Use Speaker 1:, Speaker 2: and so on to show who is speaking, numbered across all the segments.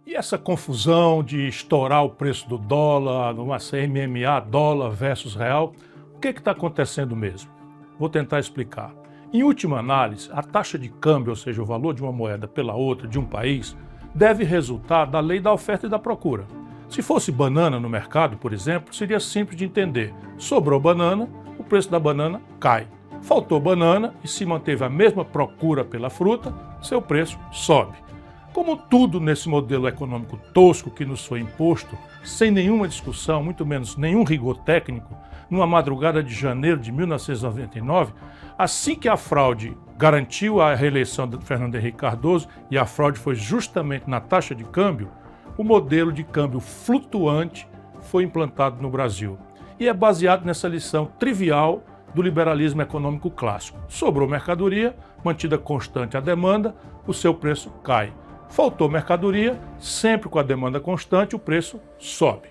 Speaker 1: E essa confusão de estourar o preço do dólar, numa CMMA, dólar versus real, o que está acontecendo mesmo? Vou tentar explicar. Em última análise, a taxa de câmbio, ou seja, o valor de uma moeda pela outra de um país, deve resultar da lei da oferta e da procura. Se fosse banana no mercado, por exemplo, seria simples de entender. Sobrou banana, o preço da banana cai. Faltou banana e se manteve a mesma procura pela fruta, seu preço sobe. Como tudo nesse modelo econômico tosco que nos foi imposto, sem nenhuma discussão, muito menos nenhum rigor técnico, numa madrugada de janeiro de 1999, assim que a fraude garantiu a reeleição de Fernando Henrique Cardoso, e a fraude foi justamente na taxa de câmbio, o modelo de câmbio flutuante foi implantado no Brasil. E é baseado nessa lição trivial do liberalismo econômico clássico. Sobrou mercadoria, mantida constante a demanda, o seu preço cai. Faltou mercadoria, sempre com a demanda constante, o preço sobe.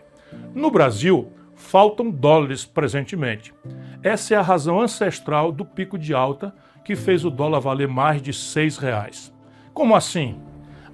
Speaker 1: No Brasil, faltam dólares presentemente. Essa é a razão ancestral do pico de alta que fez o dólar valer mais de R$6. Como assim?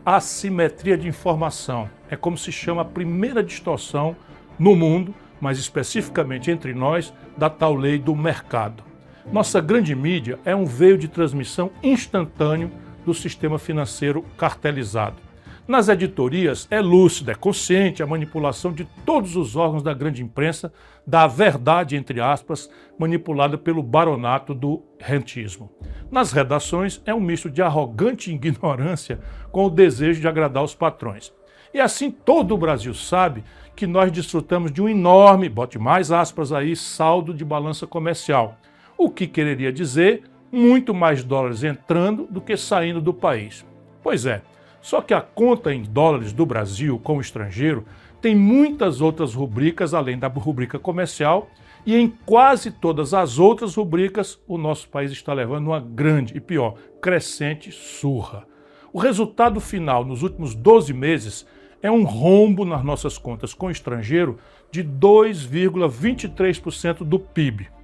Speaker 1: Assimetria de informação. É como se chama a primeira distorção no mundo, mas especificamente entre nós, da tal lei do mercado. Nossa grande mídia é um veio de transmissão instantâneo do sistema financeiro cartelizado. Nas editorias é lúcida, é consciente a manipulação de todos os órgãos da grande imprensa da verdade, entre aspas, manipulada pelo baronato do rentismo. Nas redações é um misto de arrogante ignorância com o desejo de agradar os patrões. E assim todo o Brasil sabe que nós desfrutamos de um enorme, bote mais aspas aí, saldo de balança comercial. O que quereria dizer muito mais dólares entrando do que saindo do país. Pois é, só que a conta em dólares do Brasil com o estrangeiro tem muitas outras rubricas além da rubrica comercial e em quase todas as outras rubricas o nosso país está levando uma grande e pior, crescente surra. O resultado final nos últimos 12 meses é um rombo nas nossas contas com o estrangeiro de 2,23% do PIB.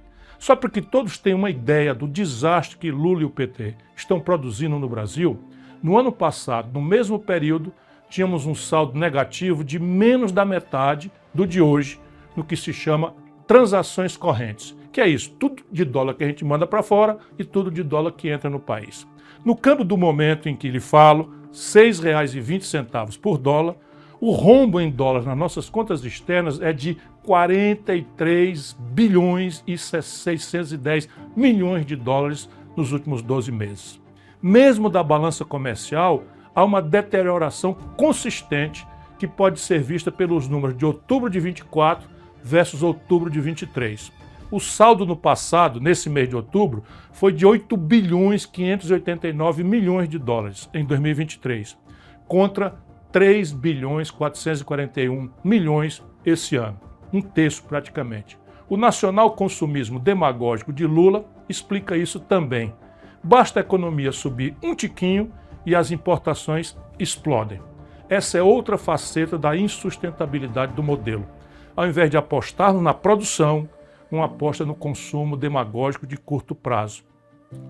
Speaker 1: Só para que todos tenham uma ideia do desastre que Lula e o PT estão produzindo no Brasil, no ano passado, no mesmo período, tínhamos um saldo negativo de menos da metade do de hoje, no que se chama transações correntes, que é isso, tudo de dólar que a gente manda para fora e tudo de dólar que entra no país. No câmbio do momento em que lhe falo, R$ 6,20 por dólar, o rombo em dólares nas nossas contas externas é de 43 bilhões e 610 milhões de dólares nos últimos 12 meses. Mesmo da balança comercial, há uma deterioração consistente que pode ser vista pelos números de outubro de 24 versus outubro de 23. O saldo no passado, nesse mês de outubro, foi de 8 bilhões 589 milhões de dólares em 2023, contra 3 bilhões 441 milhões esse ano, um terço praticamente. O nacional consumismo demagógico de Lula explica isso também. Basta a economia subir um tiquinho e as importações explodem. Essa é outra faceta da insustentabilidade do modelo. Ao invés de apostarmos na produção, uma aposta no consumo demagógico de curto prazo.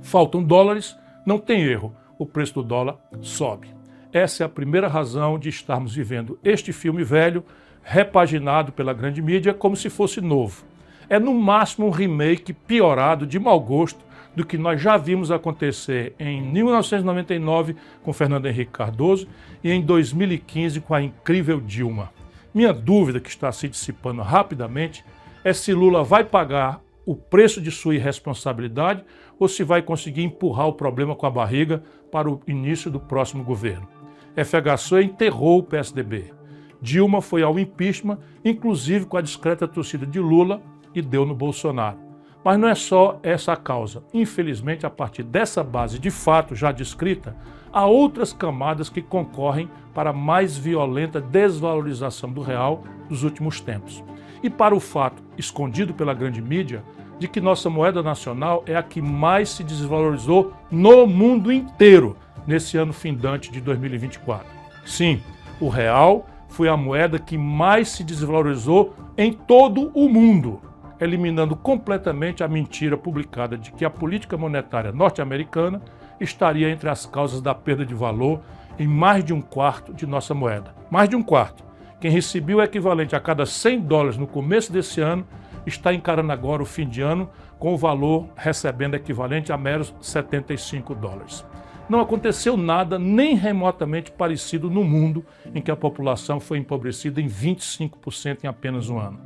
Speaker 1: Faltam dólares, não tem erro, o preço do dólar sobe. Essa é a primeira razão de estarmos vivendo este filme velho, repaginado pela grande mídia como se fosse novo. É no máximo um remake piorado de mau gosto do que nós já vimos acontecer em 1999 com Fernando Henrique Cardoso e em 2015 com a incrível Dilma. Minha dúvida, que está se dissipando rapidamente, é se Lula vai pagar o preço de sua irresponsabilidade ou se vai conseguir empurrar o problema com a barriga para o início do próximo governo. FHC enterrou o PSDB. Dilma foi ao impeachment, inclusive com a discreta torcida de Lula, e deu no Bolsonaro. Mas não é só essa a causa. Infelizmente, a partir dessa base de fato já descrita, há outras camadas que concorrem para a mais violenta desvalorização do real dos últimos tempos. E para o fato, escondido pela grande mídia, de que nossa moeda nacional é a que mais se desvalorizou no mundo inteiro nesse ano findante de 2024. Sim, o real foi a moeda que mais se desvalorizou em todo o mundo, eliminando completamente a mentira publicada de que a política monetária norte-americana estaria entre as causas da perda de valor em mais de um quarto de nossa moeda. Mais de um quarto. Quem recebeu o equivalente a cada $100 no começo desse ano está encarando agora o fim de ano com o valor recebendo equivalente a meros $75. Não aconteceu nada nem remotamente parecido no mundo em que a população foi empobrecida em 25% em apenas um ano.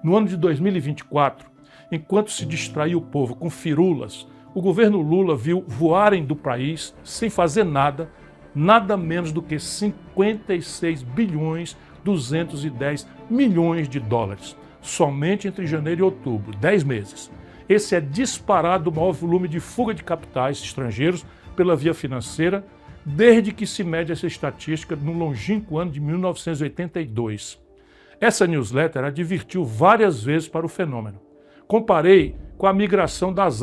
Speaker 1: No ano de 2024, enquanto se distraiu o povo com firulas, o governo Lula viu voarem do país, sem fazer nada, nada menos do que 56,210 bilhões de dólares, somente entre janeiro e outubro, 10 meses. Esse é disparado o maior volume de fuga de capitais estrangeiros pela via financeira, desde que se mede essa estatística no longínquo ano de 1982. Essa newsletter advertiu várias vezes para o fenômeno. Comparei com a migração das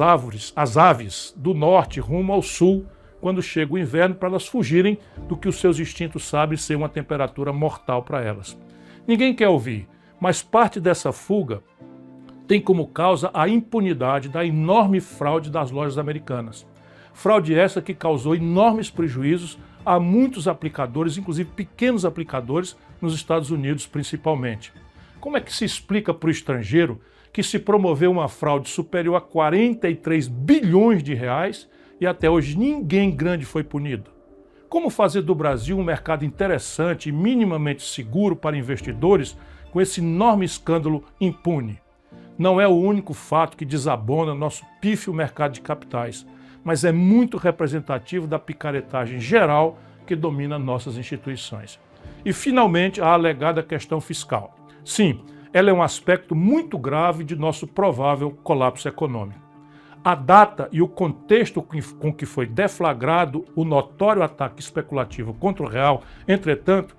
Speaker 1: as aves do norte rumo ao sul, quando chega o inverno, para elas fugirem do que os seus instintos sabem ser uma temperatura mortal para elas. Ninguém quer ouvir, mas parte dessa fuga tem como causa a impunidade da enorme fraude das lojas americanas. Fraude essa que causou enormes prejuízos a muitos aplicadores, inclusive pequenos aplicadores, nos Estados Unidos principalmente. Como é que se explica para o estrangeiro que se promoveu uma fraude superior a 43 bilhões de reais e até hoje ninguém grande foi punido? Como fazer do Brasil um mercado interessante e minimamente seguro para investidores com esse enorme escândalo impune? Não é o único fato que desabona nosso pífio mercado de capitais, mas é muito representativo da picaretagem geral que domina nossas instituições. E, finalmente, a alegada questão fiscal. Sim, ela é um aspecto muito grave de nosso provável colapso econômico. A data e o contexto com que foi deflagrado o notório ataque especulativo contra o real, entretanto,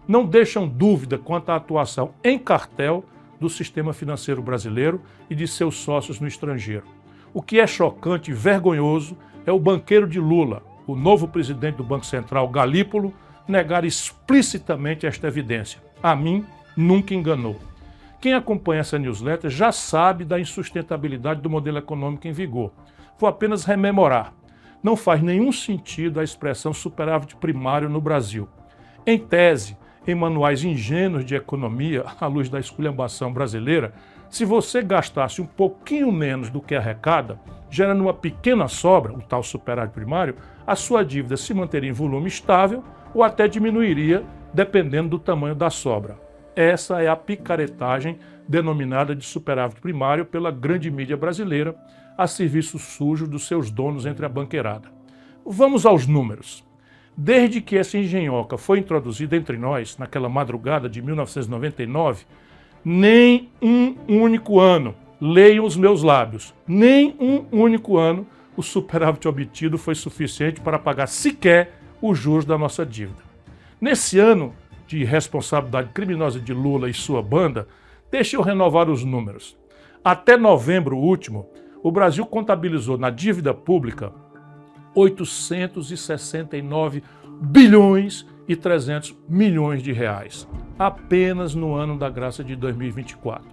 Speaker 1: não deixam dúvida quanto à atuação em cartel do sistema financeiro brasileiro e de seus sócios no estrangeiro. O que é chocante e vergonhoso é o banqueiro de Lula, o novo presidente do Banco Central, Galípolo, negar explicitamente esta evidência. A mim, nunca enganou. Quem acompanha essa newsletter já sabe da insustentabilidade do modelo econômico em vigor. Vou apenas rememorar. Não faz nenhum sentido a expressão superávit primário no Brasil. Em tese, em manuais ingênuos de economia, à luz da esculhambação brasileira, se você gastasse um pouquinho menos do que arrecada, gerando uma pequena sobra, o tal superávit primário, a sua dívida se manteria em volume estável ou até diminuiria, dependendo do tamanho da sobra. Essa é a picaretagem denominada de superávit primário pela grande mídia brasileira, a serviço sujo dos seus donos entre a banqueirada. Vamos aos números. Desde que essa engenhoca foi introduzida entre nós, naquela madrugada de 1999, nem um único ano, leiam os meus lábios, nem um único ano o superávit obtido foi suficiente para pagar sequer os juros da nossa dívida. Nesse ano de irresponsabilidade criminosa de Lula e sua banda, deixe eu renovar os números. Até novembro último, o Brasil contabilizou na dívida pública 869 bilhões e 300 milhões de reais, apenas no ano da graça de 2024.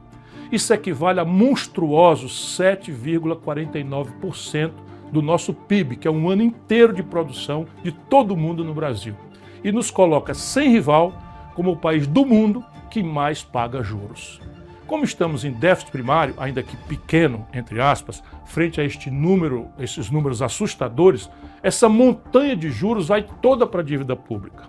Speaker 1: Isso equivale a monstruosos 7,49% do nosso PIB, que é um ano inteiro de produção de todo mundo no Brasil, e nos coloca sem rival como o país do mundo que mais paga juros. Como estamos em déficit primário, ainda que pequeno, entre aspas, frente a esses números assustadores, essa montanha de juros vai toda para a dívida pública.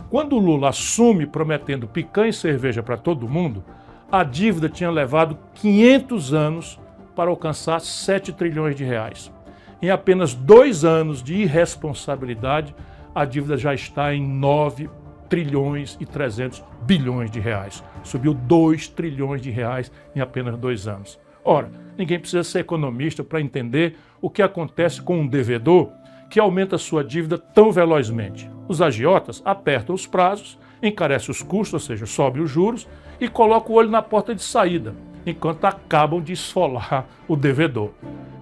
Speaker 1: Quando o Lula assume prometendo picanha e cerveja para todo mundo, a dívida tinha levado 500 anos para alcançar 7 trilhões de reais. Em apenas 2 anos de irresponsabilidade, a dívida já está em 9 trilhões e 300 bilhões de reais. Subiu 2 trilhões de reais em apenas 2 anos. Ora, ninguém precisa ser economista para entender o que acontece com um devedor que aumenta sua dívida tão velozmente. Os agiotas apertam os prazos, encarecem os custos, ou seja, sobe os juros, e colocam o olho na porta de saída, enquanto acabam de esfolar o devedor.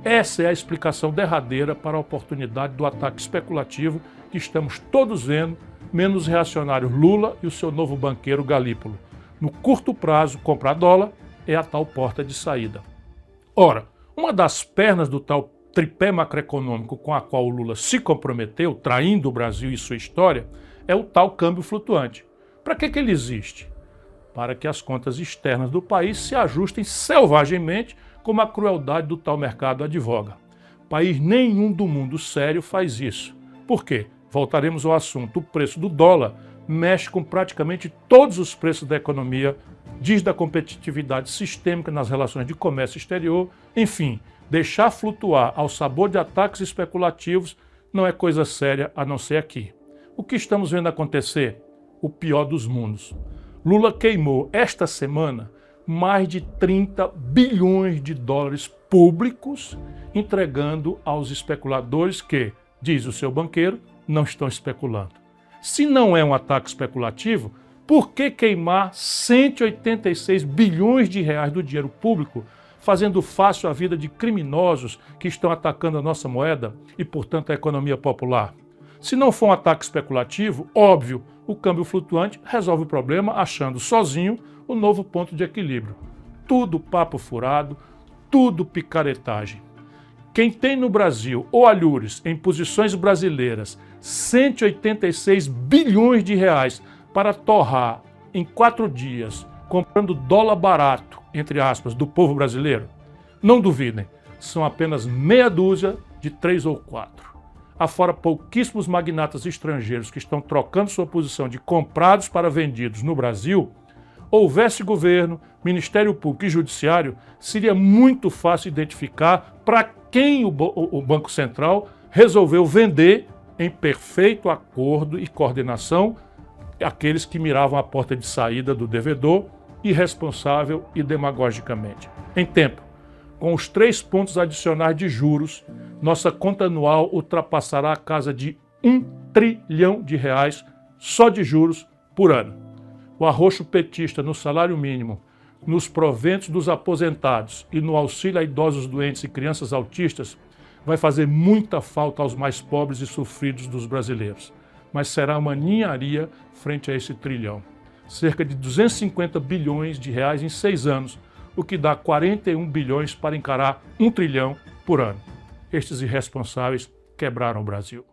Speaker 1: Essa é a explicação derradeira para a oportunidade do ataque especulativo que estamos todos vendo, menos os reacionários Lula e o seu novo banqueiro Galípolo. No curto prazo, comprar dólar é a tal porta de saída. Ora, uma das pernas do tal tripé macroeconômico com a qual o Lula se comprometeu, traindo o Brasil e sua história, é o tal câmbio flutuante. Para que ele existe? Para que as contas externas do país se ajustem selvagemente, como a crueldade do tal mercado advoga. País nenhum do mundo sério faz isso. Por quê? Voltaremos ao assunto. O preço do dólar mexe com praticamente todos os preços da economia, diz da competitividade sistêmica nas relações de comércio exterior, enfim, deixar flutuar ao sabor de ataques especulativos não é coisa séria a não ser aqui. O que estamos vendo acontecer? O pior dos mundos. Lula queimou esta semana mais de 30 bilhões de dólares públicos, entregando aos especuladores que, diz o seu banqueiro, não estão especulando. Se não é um ataque especulativo, por que queimar 186 bilhões de reais do dinheiro público, fazendo fácil a vida de criminosos que estão atacando a nossa moeda e, portanto, a economia popular? Se não for um ataque especulativo, óbvio, o câmbio flutuante resolve o problema achando sozinho o novo ponto de equilíbrio. Tudo papo furado, tudo picaretagem. Quem tem no Brasil olhures em posições brasileiras 186 bilhões de reais para torrar em 4 dias, comprando dólar barato, entre aspas, do povo brasileiro, não duvidem, são apenas meia dúzia de 3 ou 4. Afora pouquíssimos magnatas estrangeiros que estão trocando sua posição de comprados para vendidos no Brasil, houvesse governo, Ministério Público e Judiciário, seria muito fácil identificar para quem o Banco Central resolveu vender em perfeito acordo e coordenação aqueles que miravam a porta de saída do devedor, irresponsável e demagogicamente. Em tempo, com os 3 pontos adicionais de juros, nossa conta anual ultrapassará a casa de 1 trilhão de reais só de juros por ano. O arroxo petista no salário mínimo, nos proventos dos aposentados e no auxílio a idosos doentes e crianças autistas vai fazer muita falta aos mais pobres e sofridos dos brasileiros. Mas será uma ninharia frente a esse trilhão. Cerca de 250 bilhões de reais em 6 anos, o que dá 41 bilhões para encarar 1 trilhão por ano. Estes irresponsáveis quebraram o Brasil.